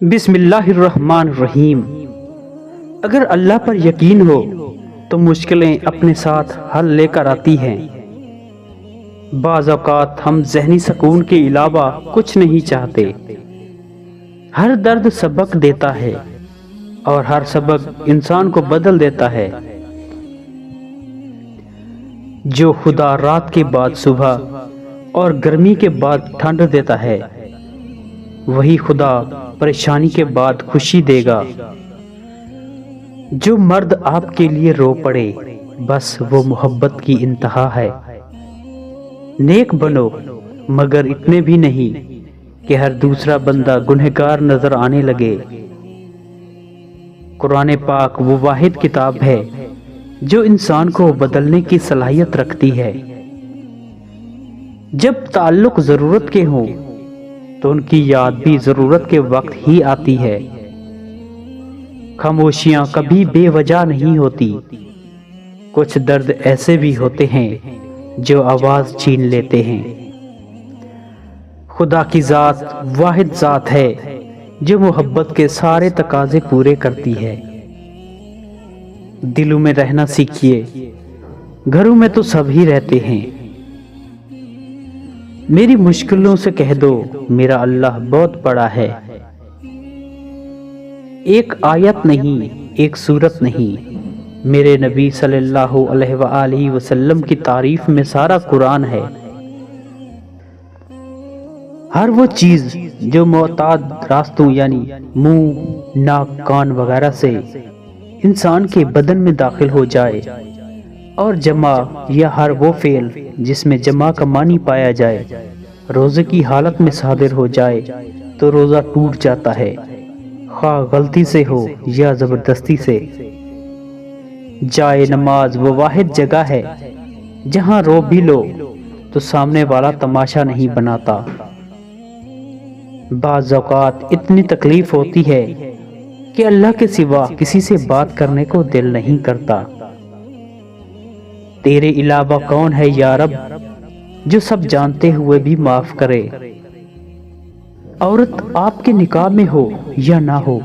بسم اللہ الرحمن الرحیم۔ اگر اللہ پر یقین ہو تو مشکلیں اپنے ساتھ حل لے کر آتی ہیں۔ بعض اوقات ہم ذہنی سکون کے علاوہ کچھ نہیں چاہتے۔ ہر درد سبق دیتا ہے اور ہر سبق انسان کو بدل دیتا ہے۔ جو خدا رات کے بعد صبح اور گرمی کے بعد ٹھنڈ دیتا ہے، وہی خدا پریشانی کے بعد خوشی دے گا۔ جو مرد آپ کے لیے رو پڑے، بس وہ محبت کی انتہا ہے۔ نیک بنو مگر اتنے بھی نہیں کہ ہر دوسرا بندہ گنہگار نظر آنے لگے۔ قرآن پاک وہ واحد کتاب ہے جو انسان کو بدلنے کی صلاحیت رکھتی ہے۔ جب تعلق ضرورت کے ہوں تو ان کی یاد بھی ضرورت کے وقت ہی آتی ہے۔ خاموشیاں کبھی بے وجہ نہیں ہوتی۔ کچھ درد ایسے بھی ہوتے ہیں جو آواز چھین لیتے ہیں۔ خدا کی ذات واحد ذات ہے جو محبت کے سارے تقاضے پورے کرتی ہے۔ دلوں میں رہنا سیکھیے، گھروں میں تو سب ہی رہتے ہیں۔ میری مشکلوں سے کہہ دو میرا اللہ بہت بڑا ہے۔ ایک آیت نہیں، ایک سورت نہیں، میرے نبی صلی اللہ علیہ وآلہ وسلم کی تعریف میں سارا قرآن ہے۔ ہر وہ چیز جو معتاد راستوں یعنی منہ، ناک، کان وغیرہ سے انسان کے بدن میں داخل ہو جائے، اور جمع یا ہر وہ فعل جس میں جمع کا معنی پایا جائے روزے کی حالت میں صادر ہو جائے تو روزہ ٹوٹ جاتا ہے، خواہ غلطی سے ہو یا زبردستی سے۔ جائے نماز وہ واحد جگہ ہے جہاں رو بھی لو تو سامنے والا تماشا نہیں بناتا۔ بعض اوقات اتنی تکلیف ہوتی ہے کہ اللہ کے سوا کسی سے بات کرنے کو دل نہیں کرتا۔ تیرے علاوہ کون ہے یا رب جو سب جانتے ہوئے بھی معاف کرے؟ عورت آپ کے نکاح میں ہو یا نہ ہو،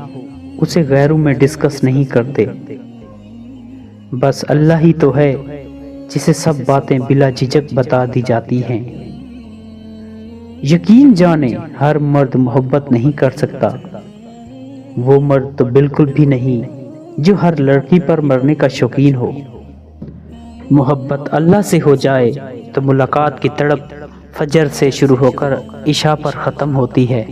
اسے غیروں میں ڈسکس نہیں کرتے۔ بس اللہ ہی تو ہے جسے سب باتیں بلا جھجک بتا دی جاتی ہیں۔ یقین جانے ہر مرد محبت نہیں کر سکتا۔ وہ مرد تو بالکل بھی نہیں جو ہر لڑکی پر مرنے کا شوقین ہو۔ محبت اللہ سے ہو جائے تو ملاقات کی تڑپ فجر سے شروع ہو کر عشاء پر ختم ہوتی ہے۔